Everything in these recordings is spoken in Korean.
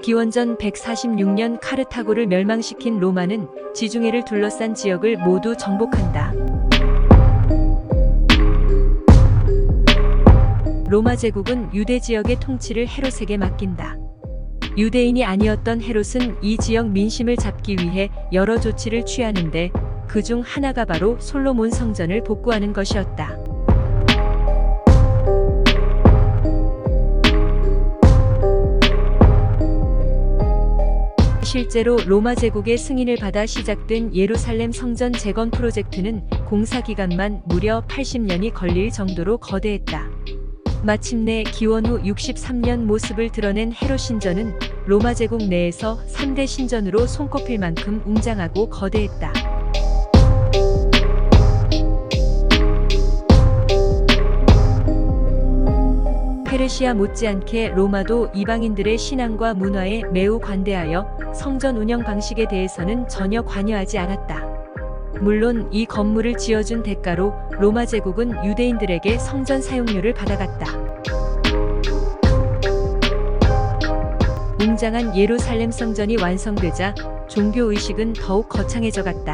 기원전 146년 카르타고를 멸망시킨 로마는 지중해를 둘러싼 지역을 모두 정복한다. 로마 제국은 유대 지역의 통치를 헤롯에게 맡긴다. 유대인이 아니었던 헤롯은 이 지역 민심을 잡기 위해 여러 조치를 취하는데 그중 하나가 바로 솔로몬 성전을 복구하는 것이었다. 실제로 로마 제국의 승인을 받아 시작된 예루살렘 성전 재건 프로젝트는 공사 기간만 무려 80년이 걸릴 정도로 거대했다. 마침내 기원 후 63년 모습을 드러낸 헤롯 신전은 로마 제국 내에서 3대 신전으로 손꼽힐 만큼 웅장하고 거대했다. 페르시아 못지않게 로마도 이방인들의 신앙과 문화에 매우 관대하여 성전 운영 방식에 대해서는 전혀 관여하지 않았다. 물론 이 건물을 지어준 대가로 로마 제국은 유대인들에게 성전 사용료를 받아갔다. 웅장한 예루살렘 성전이 완성되자 종교의식은 더욱 거창해져 갔다.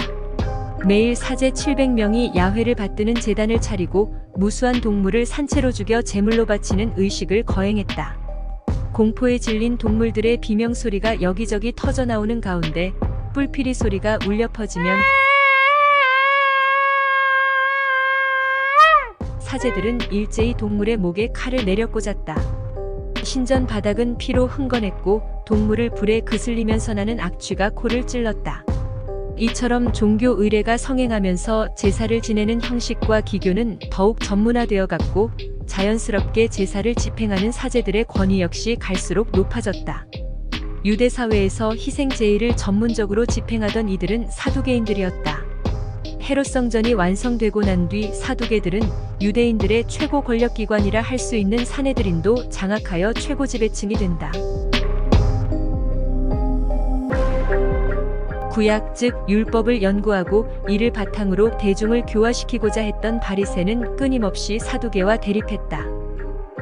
매일 사제 700명이 야훼를 받드는 제단을 차리고 무수한 동물을 산채로 죽여 제물로 바치는 의식을 거행했다. 공포에 질린 동물들의 비명소리가 여기저기 터져나오는 가운데 뿔피리 소리가 울려 퍼지면 사제들은 일제히 동물의 목에 칼을 내려 꽂았다. 신전 바닥은 피로 흥건했고 동물을 불에 그슬리면서 나는 악취가 코를 찔렀다. 이처럼 종교 의례가 성행하면서 제사를 지내는 형식과 기교는 더욱 전문화되어 갔고 자연스럽게 제사를 집행하는 사제들의 권위 역시 갈수록 높아졌다. 유대 사회에서 희생 제의를 전문적으로 집행하던 이들은 사두개인들이었다. 헤롯 성전이 완성되고 난 뒤 사두개들은 유대인들의 최고 권력기관이라 할 수 있는 사내들인도 장악하여 최고 지배층이 된다. 구약 즉 율법을 연구하고 이를 바탕으로 대중을 교화시키고자 했던 바리새는 끊임없이 사두개와 대립했다.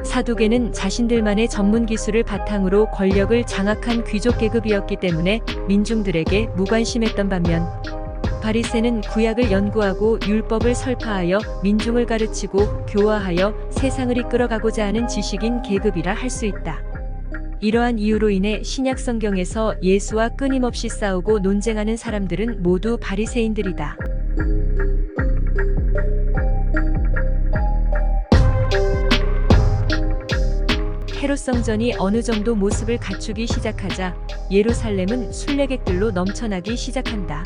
사두개는 자신들만의 전문 기술을 바탕으로 권력을 장악한 귀족 계급이었기 때문에 민중들에게 무관심했던 반면 바리새는 구약을 연구하고 율법을 설파하여 민중을 가르치고 교화하여 세상을 이끌어가고자 하는 지식인 계급이라 할 수 있다. 이러한 이유로 인해 신약 성경에서 예수와 끊임없이 싸우고 논쟁하는 사람들은 모두 바리새인들이다. 헤롯 성전이 어느 정도 모습을 갖추기 시작하자 예루살렘은 순례객들로 넘쳐나기 시작한다.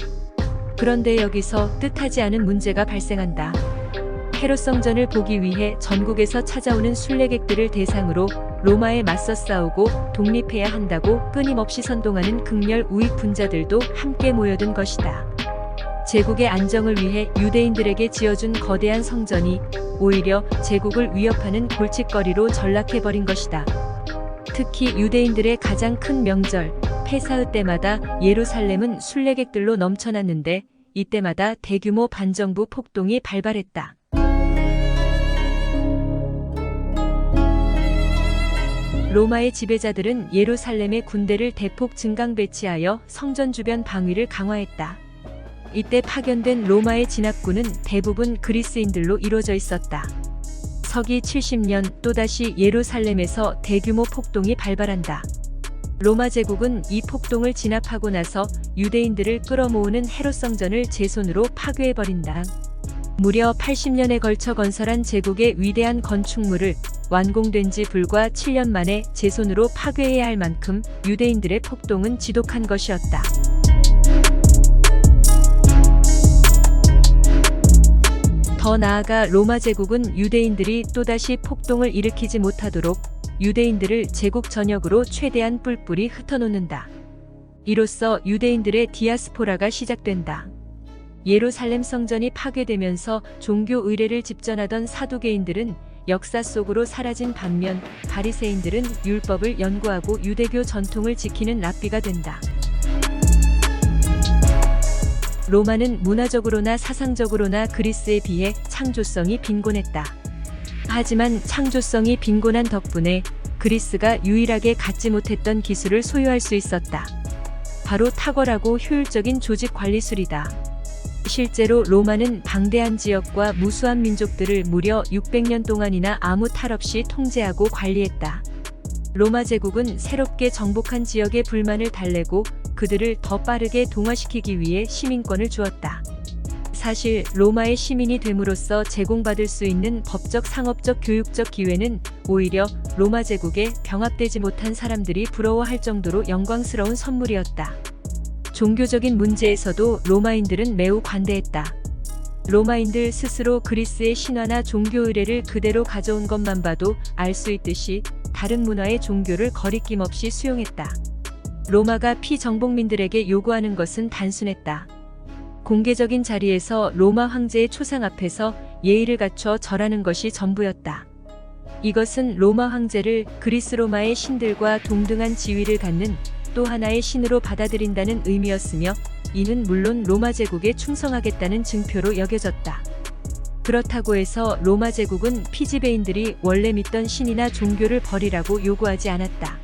그런데 여기서 뜻하지 않은 문제가 발생한다. 헤롯 성전을 보기 위해 전국에서 찾아오는 순례객들을 대상으로 로마에 맞서 싸우고 독립해야 한다고 끊임없이 선동하는 극렬 우익 분자들도 함께 모여든 것이다. 제국의 안정을 위해 유대인들에게 지어준 거대한 성전이 오히려 제국을 위협하는 골칫거리로 전락해버린 것이다. 특히 유대인들의 가장 큰 명절 페사흐 때마다 예루살렘은 순례객들로 넘쳐났는데 이때마다 대규모 반정부 폭동이 발발했다. 로마의 지배자들은 예루살렘에 군대를 대폭 증강 배치하여 성전 주변 방위를 강화했다. 이때 파견된 로마의 진압군은 대부분 그리스인들로 이루어져 있었다. 서기 70년 또다시 예루살렘에서 대규모 폭동이 발발한다. 로마 제국은 이 폭동을 진압하고 나서 유대인들을 끌어모으는 헤롯 성전을 제 손으로 파괴해버린다. 무려 80년에 걸쳐 건설한 제국의 위대한 건축물을 완공된 지 불과 7년 만에 제 손으로 파괴해야 할 만큼 유대인들의 폭동은 지독한 것이었다. 더 나아가 로마 제국은 유대인들이 또다시 폭동을 일으키지 못하도록 유대인들을 제국 전역으로 최대한 뿔뿔이 흩어놓는다. 이로써 유대인들의 디아스포라가 시작된다. 예루살렘 성전이 파괴되면서 종교 의례를 집전하던 사두개인들은 역사 속으로 사라진 반면 바리새인들은 율법을 연구하고 유대교 전통을 지키는 랍비가 된다. 로마는 문화적으로나 사상적으로나 그리스에 비해 창조성이 빈곤했다. 하지만 창조성이 빈곤한 덕분에 그리스가 유일하게 갖지 못했던 기술을 소유할 수 있었다. 바로 탁월하고 효율적인 조직 관리술이다. 실제로 로마는 방대한 지역과 무수한 민족들을 무려 600년 동안이나 아무 탈 없이 통제하고 관리했다. 로마 제국은 새롭게 정복한 지역의 불만을 달래고 그들을 더 빠르게 동화시키기 위해 시민권을 주었다. 사실 로마의 시민이 됨으로써 제공받을 수 있는 법적, 상업적, 교육적 기회는 오히려 로마 제국에 병합되지 못한 사람들이 부러워할 정도로 영광스러운 선물이었다. 종교적인 문제에서도 로마인들은 매우 관대했다. 로마인들 스스로 그리스의 신화나 종교 의례를 그대로 가져온 것만 봐도 알 수 있듯이 다른 문화의 종교를 거리낌 없이 수용했다. 로마가 피정복민들에게 요구하는 것은 단순했다. 공개적인 자리에서 로마 황제의 초상 앞에서 예의를 갖춰 절하는 것이 전부였다. 이것은 로마 황제를 그리스 로마의 신들과 동등한 지위를 갖는 또 하나의 신으로 받아들인다는 의미였으며, 이는 물론 로마 제국에 충성하겠다는 증표로 여겨졌다. 그렇다고 해서 로마 제국은 피지배인들이 원래 믿던 신이나 종교를 버리라고 요구하지 않았다.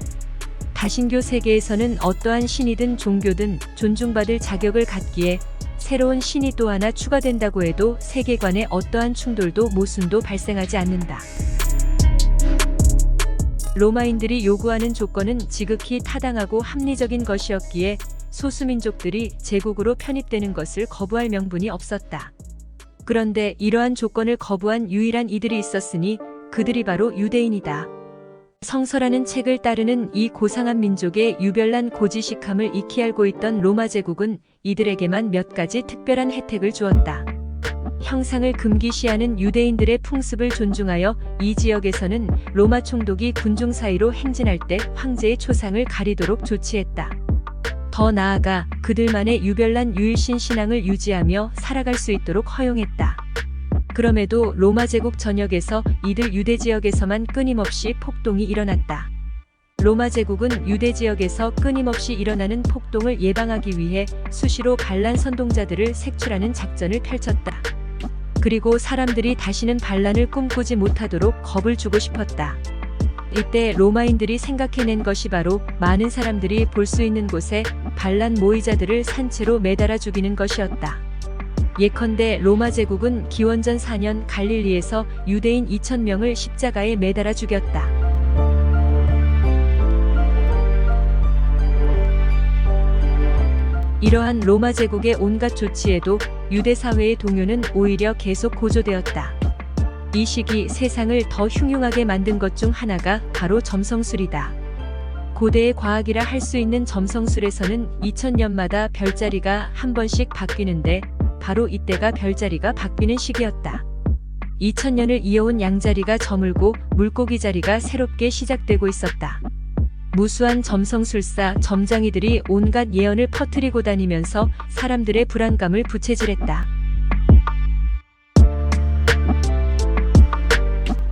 다신교 세계에서는 어떠한 신이든 종교든 존중받을 자격을 갖기에 새로운 신이 또 하나 추가된다고 해도 세계관에 어떠한 충돌도 모순도 발생하지 않는다. 로마인들이 요구하는 조건은 지극히 타당하고 합리적인 것이었기에 소수민족들이 제국으로 편입되는 것을 거부할 명분이 없었다. 그런데 이러한 조건을 거부한 유일한 이들이 있었으니 그들이 바로 유대인이다. 성서라는 책을 따르는 이 고상한 민족의 유별난 고지식함을 익히 알고 있던 로마 제국은 이들에게만 몇 가지 특별한 혜택을 주었다. 형상을 금기시하는 유대인들의 풍습을 존중하여 이 지역에서는 로마 총독이 군중 사이로 행진할 때 황제의 초상을 가리도록 조치했다. 더 나아가 그들만의 유별난 유일신 신앙을 유지하며 살아갈 수 있도록 허용했다. 그럼에도 로마 제국 전역에서 이들 유대 지역에서만 끊임없이 폭동이 일어났다. 로마 제국은 유대 지역에서 끊임없이 일어나는 폭동을 예방하기 위해 수시로 반란 선동자들을 색출하는 작전을 펼쳤다. 그리고 사람들이 다시는 반란을 꿈꾸지 못하도록 겁을 주고 싶었다. 이때 로마인들이 생각해낸 것이 바로 많은 사람들이 볼 수 있는 곳에 반란 모의자들을 산채로 매달아 죽이는 것이었다. 예컨대 로마 제국은 기원전 4년 갈릴리에서 유대인 2,000명을 십자가에 매달아 죽였다. 이러한 로마 제국의 온갖 조치에도 유대 사회의 동요는 오히려 계속 고조되었다. 이 시기 세상을 더 흉흉하게 만든 것 중 하나가 바로 점성술이다. 고대의 과학이라 할 수 있는 점성술에서는 2000년마다 별자리가 한 번씩 바뀌는데 바로 이때가 별자리가 바뀌는 시기였다. 2000년을 이어온 양자리가 저물고 물고기 자리가 새롭게 시작되고 있었다. 무수한 점성술사, 점장이들이 온갖 예언을 퍼뜨리고 다니면서 사람들의 불안감을 부채질했다.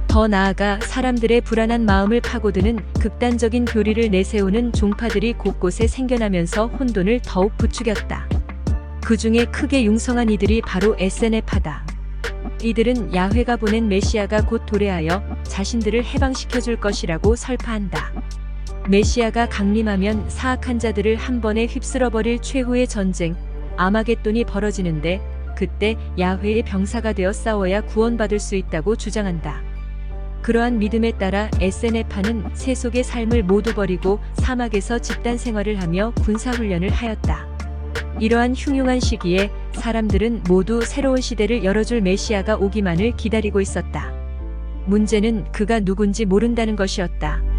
더 나아가 사람들의 불안한 마음을 파고드는 극단적인 교리를 내세우는 종파들이 곳곳에 생겨나면서 혼돈을 더욱 부추겼다. 그 중에 크게 융성한 이들이 바로 SNF파다. 이들은 야훼가 보낸 메시아가 곧 도래하여 자신들을 해방시켜줄 것이라고 설파한다. 메시아가 강림하면 사악한 자들을 한 번에 휩쓸어버릴 최후의 전쟁, 아마겟돈이 벌어지는데 그때 야훼의 병사가 되어 싸워야 구원받을 수 있다고 주장한다. 그러한 믿음에 따라 SNF파는 세속의 삶을 모두 버리고 사막에서 집단 생활을 하며 군사훈련을 하였다. 이러한 흉흉한 시기에 사람들은 모두 새로운 시대를 열어줄 메시아가 오기만을 기다리고 있었다. 문제는 그가 누군지 모른다는 것이었다.